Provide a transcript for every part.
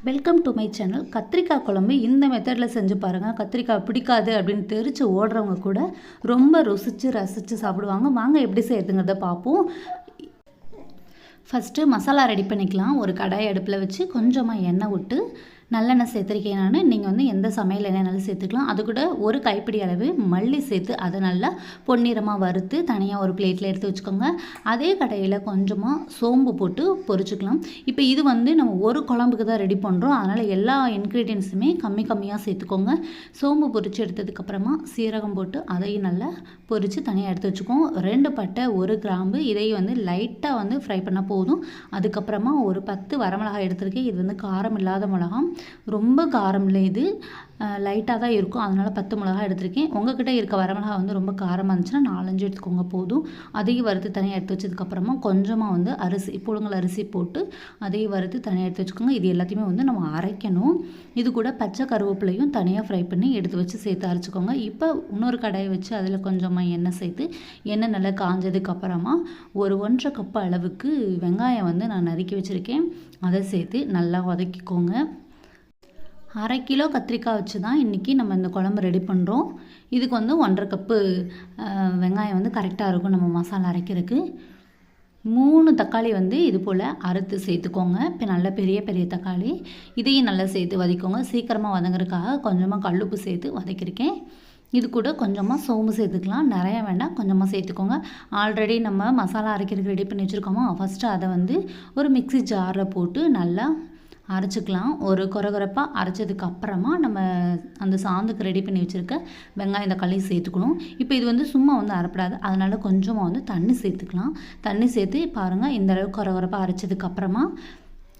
Welcome to my channel. கத்திரிக்காய் குழம்பு இந்த மெத்தடில் செஞ்சு பாருங்கள். கத்திரிக்காய் பிடிக்காது அப்படின்னு தெரிச்சு ஓடுறவங்க கூட ரொம்ப ருசித்து ரசித்து சாப்பிடுவாங்க. வாங்க எப்படி செய்யறதுங்கிறத பார்ப்போம். ஃபஸ்ட்டு மசாலா ரெடி பண்ணிக்கலாம். ஒரு கடாய் அடுப்பில் வச்சு கொஞ்சமாக எண்ணெய் விட்டு நல்லெண்ணெய் சேர்த்துருக்கேன் நான். நீங்கள் வந்து எந்த சமையல் எண்ணெய்னாலும் சேர்த்துக்கலாம். அது கூட ஒரு கைப்பிடி அளவு மல்லி சேர்த்து அதை நல்லா பொன்னிறமாக வறுத்து தனியாக ஒரு பிளேட்டில் எடுத்து வச்சுக்கோங்க. அதே கடாயில் கொஞ்சமாக சோம்பு போட்டு பொரிச்சுக்கலாம். இப்போ இது வந்து நம்ம ஒரு குழம்புக்கு தான் ரெடி பண்ணுறோம், அதனால் எல்லா இன்க்ரீடியன்ஸுமே கம்மியாக சேர்த்துக்கோங்க. சோம்பு பொரித்து எடுத்ததுக்கப்புறமா சீரகம் போட்டு அதையும் நல்லா பொரித்து தனியாக எடுத்து வச்சுக்கோங்க. 2 பட்டை 1 கிராம்பு இதையும் வந்து லைட்டாக வந்து ஃப்ரை பண்ணால் போதும். அதுக்கப்புறமா ஒரு 10 வரமிளகாய் எடுத்துருக்கேன். இது வந்து காரம் இல்லாத மிளகாய், ரொம்ப காரம் இல்லை, இது லைட்டாக தான் இருக்கும், அதனால் 10 மிளகாய் எடுத்திருக்கேன். உங்கள்கிட்ட இருக்க வரமிளகாய் வந்து ரொம்ப காரமாக இருந்துச்சுன்னா 4-5 எடுத்துக்கோங்க போதும். அதையும் வறுத்து தனியாக எடுத்து வச்சதுக்கப்புறமா கொஞ்சமாக வந்து அரிசி புழுங்கல் அரிசி போட்டு அதையும் வறுத்து தனியாக எடுத்து வச்சுக்கோங்க. இது எல்லாத்தையுமே வந்து நம்ம அரைக்கணும். இது கூட பச்சை கருவேப்பிலையும் தனியாக ஃப்ரை பண்ணி எடுத்து வச்சு சேர்த்து அரைச்சிக்கோங்க. இப்போ இன்னொரு கடாயை வச்சு அதில் கொஞ்சமாக எண்ணெய் சேர்த்து எண்ணெய் நல்லா காஞ்சதுக்கப்புறமா ஒரு 1.5 கப் அளவுக்கு வெங்காயம் வந்து நான் நறுக்கி வச்சுருக்கேன். அதை சேர்த்து நல்லா வதக்கிக்கோங்க. 1/2 கிலோ கத்திரிக்காய் வச்சு தான் இன்றைக்கி நம்ம இந்த குழம்பு ரெடி பண்ணுறோம். இதுக்கு வந்து 1.5 கப்பு வெங்காயம் வந்து கரெக்டாக இருக்கும் நம்ம மசாலா அரைக்கிறதுக்கு. 3 தக்காளி வந்து இது போல் அறுத்து சேர்த்துக்கோங்க. இப்போ நல்ல பெரிய தக்காளி, இதையும் நல்லா சேர்த்து வதக்கிக்கோங்க. சீக்கிரமாக வதங்குறதுக்காக கொஞ்சமாக கல்லுப்பு சேர்த்து வதக்கியிருக்கேன். இது கூட கொஞ்சமாக சோம்பு சேர்த்துக்கலாம், நிறைய வேண்டாம், கொஞ்சமாக சேர்த்துக்கோங்க. ஆல்ரெடி நம்ம மசாலா அரைக்கிறதுக்கு ரெடி பண்ணி வச்சுருக்கோமா, ஃபஸ்ட்டு அதை வந்து ஒரு மிக்ஸி ஜாரில் போட்டு நல்லா அரைச்சிக்கலாம். ஒரு கொரகொரப்பாக அரைச்சதுக்கப்புறமா நம்ம அந்த சாந்துக்கு ரெடி பண்ணி வச்சுருக்க வெங்காயம் தக்காளி சேர்த்துக்கணும். இப்போ இது வந்து சும்மா வந்து அரைப்படாது, அதனால் கொஞ்சமாக வந்து தண்ணி சேர்த்துக்கலாம். தண்ணி சேர்த்து பாருங்கள், இந்த அளவுக்கு கொரகொரப்பாக அரைச்சதுக்கப்புறமா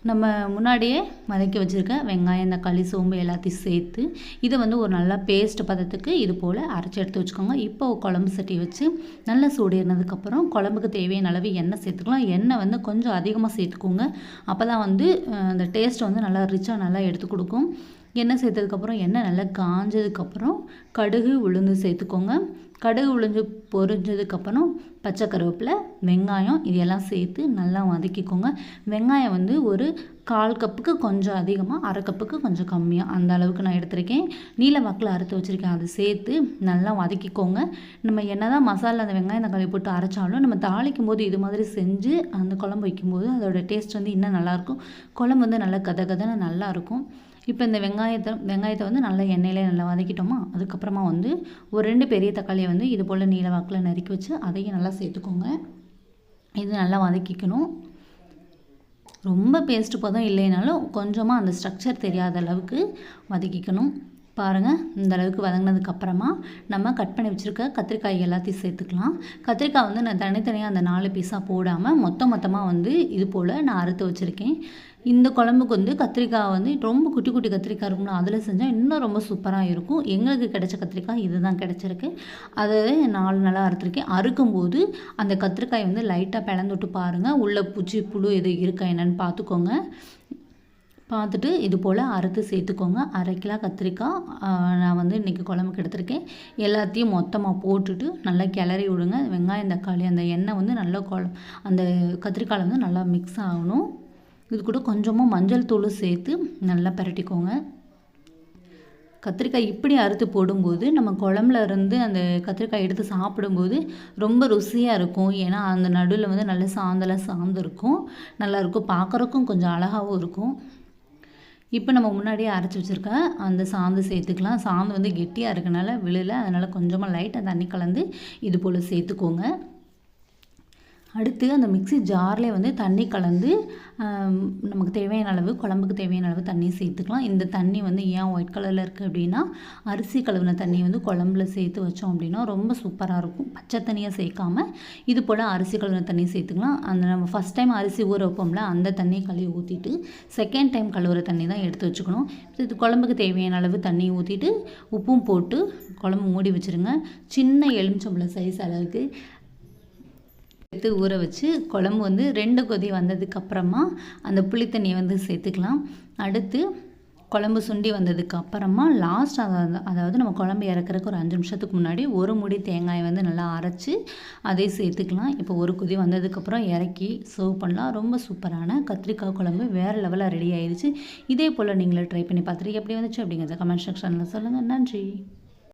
நம்ம முன்னாடியே வதக்கி வச்சுருக்க வெங்காயம் தக்காளி சோம்பு எல்லாத்தையும் சேர்த்து இதை வந்து ஒரு நல்லா பேஸ்ட் பதத்துக்கு இது போல் அரைச்சி எடுத்து வச்சுக்கோங்க. இப்போ குழம்பு சட்டி வச்சு நல்லா சூடேறினதுக்கப்புறம் குழம்புக்கு தேவையான அளவு எண்ணெய் சேர்த்துக்கலாம். எண்ணெய் வந்து கொஞ்சம் அதிகமாக சேர்த்துக்கோங்க, அப்போ தான் வந்து அந்த டேஸ்ட் வந்து நல்லா ரிச்சாக நல்லா எடுத்து கொடுக்கும். எண்ணெய் சேர்த்ததுக்கப்புறம் எண்ணெய் நல்லா காஞ்சதுக்கப்புறம் கடுகு உளுந்து சேர்த்துக்கோங்க. கடுகு உளுந்து பொரிஞ்சதுக்கப்புறம் பச்சை கருவேப்பிலை வெங்காயம் இதெல்லாம் சேர்த்து நல்லா வதக்கிக்கோங்க. வெங்காயம் வந்து ஒரு 1/4 கப்புக்கு கொஞ்சம் அதிகமாக, 1/2 கப்புக்கு கொஞ்சம் கம்மியாக, அந்த அளவுக்கு நான் எடுத்திருக்கேன். நீல வாக்கில் அறுத்து வச்சுருக்கேன். அதை சேர்த்து நல்லா வதக்கிக்கோங்க. நம்ம என்ன தான் மசாலா அந்த வெங்காயம் தக்காளி போட்டு அரைச்சாலும் நம்ம தாளிக்கும் போது இது மாதிரி செஞ்சு அந்த குழம்பு வைக்கும்போது அதோடய டேஸ்ட் வந்து இன்னும் நல்லாயிருக்கும். குழம்பு வந்து நல்லா கதன்னு நல்லாயிருக்கும். இப்போ இந்த வெங்காயத்தை வந்து நல்லா எண்ணெயிலே நல்லா வதக்கிட்டோமா, அதுக்கப்புறமா வந்து ஒரு 2 பெரிய தக்காளியை வந்து இது போல் நீல வாக்கில் நறுக்கி வச்சு அதையும் நல்லா சேர்த்துக்கோங்க. இது நல்லா வதக்கிக்கணும். ரொம்ப பேஸ்ட்டு பதம் இல்லைனாலும் கொஞ்சமாக அந்த ஸ்ட்ரக்சர் தெரியாத அளவுக்கு வதக்கிக்கணும். பாருங்கள், இந்த அளவுக்கு வதங்கினதுக்கப்புறமா நம்ம கட் பண்ணி வச்சுருக்க கத்திரிக்காய் எல்லாத்தையும் சேர்த்துக்கலாம். கத்திரிக்காய் வந்து நான் தனித்தனியாக அந்த 4 பீஸாக போடாமல் மொத்தமாக வந்து இது போல் நான் அறுத்து வச்சுருக்கேன். இந்த குழம்புக்கு வந்து கத்திரிக்காய் வந்து ரொம்ப குட்டி கத்திரிக்காய் இருக்கும்னா அதில் செஞ்சால் இன்னும் ரொம்ப சூப்பராக இருக்கும். எங்களுக்கு கிடைச்ச கத்திரிக்காய் இது தான் கிடச்சிருக்கு. அதை 4 நாளாக அறுத்துருக்கேன். அறுக்கும்போது அந்த கத்திரிக்காய் வந்து லைட்டாக பிளந்துட்டு பாருங்கள், உள்ள பூச்சி புழு எது இருக்கா என்னன்னு பார்த்துக்கோங்க. பார்த்துட்டு இது போல் அறுத்து சேர்த்துக்கோங்க. 1/2 கிலோ கத்திரிக்காய் நான் வந்து இன்றைக்கி குழம்புக்கு எடுத்திருக்கேன். எல்லாத்தையும் மொத்தமாக போட்டுட்டு நல்லா கிளறி விடுங்க. வெங்காயம் தக்காளி அந்த எண்ணெய் வந்து நல்லா அந்த கத்திரிக்காயில் வந்து நல்லா மிக்ஸ் ஆகணும். இது கூட கொஞ்சமாக மஞ்சள் தூள் சேர்த்து நல்லா பரட்டிக்கோங்க. கத்திரிக்காய் இப்படி அறுத்து போடும்போது நம்ம குழம்புல இருந்து அந்த கத்திரிக்காய் எடுத்து சாப்பிடும்போது ரொம்ப ருசியாக இருக்கும். ஏன்னா அந்த நடுவில் வந்து நல்ல சாந்தெல்லாம் சார்ந்துருக்கும், நல்லாயிருக்கும், பார்க்குறக்கும் கொஞ்சம் அழகாகவும் இருக்கும். இப்போ நம்ம முன்னாடியே அரைச்சி வச்சுருக்க அந்த சாந்து சேர்த்துக்கலாம். சாந்து வந்து கெட்டியாக இருக்கனால விழலை, அதனால் கொஞ்சமாக லைட்டாக தண்ணி கலந்து இது போல் சேர்த்துக்கோங்க. அடுத்து அந்த மிக்ஸி ஜார்லேயே வந்து தண்ணி கலந்து நமக்கு தேவையான அளவு குழம்புக்கு தேவையான அளவு தண்ணி சேர்த்துக்கலாம். இந்த தண்ணி வந்து ஏன் ஒயிட் கலரில் இருக்குது அப்படின்னா, அரிசி கழுவின தண்ணி வந்து குழம்புல சேர்த்து வச்சோம் அப்படின்னா ரொம்ப சூப்பராக இருக்கும். பச்சை தண்ணியை சேர்க்காமல் இது போல் அரிசி கழுவின தண்ணி சேர்த்துக்கலாம். அந்த நம்ம ஃபஸ்ட் டைம் அரிசி ஊற வைப்போம்ல, அந்த தண்ணியை கழுவி ஊற்றிட்டு செகண்ட் டைம் கழுவுற தண்ணி தான் எடுத்து வச்சுக்கணும். இது குழம்புக்கு தேவையான அளவு தண்ணி ஊற்றிட்டு உப்பும் போட்டு குழம்பு மூடி வச்சுருங்க. சின்ன எலுமிச்சம்பழம் சைஸ் அளவுக்கு எடுத்து ஊற வச்சு குழம்பு வந்து 2 கொதி வந்ததுக்கப்புறமா அந்த புளித்தண்ணியை வந்து சேர்த்துக்கலாம். அடுத்து குழம்பு சுண்டி வந்ததுக்கு அப்புறமா லாஸ்ட் அதாவது நம்ம குழம்பு இறக்குறதுக்கு ஒரு 5 நிமிஷத்துக்கு முன்னாடி ஒரு முடி தேங்காயை வந்து நல்லா அரைச்சி அதை சேர்த்துக்கலாம். இப்போ ஒரு கொதி வந்ததுக்கப்புறம் இறக்கி சர்வ் பண்ணலாம். ரொம்ப சூப்பரான கத்திரிக்காய் குழம்பு வேறு லெவலில் ரெடி ஆயிடுச்சு. இதே போல் நீங்களும் ட்ரை பண்ணி பார்த்துட்டு எப்படி வந்துச்சு அப்படிங்கிறத கமெண்ட் செக்ஷனில் சொல்லுங்கள். நன்றி.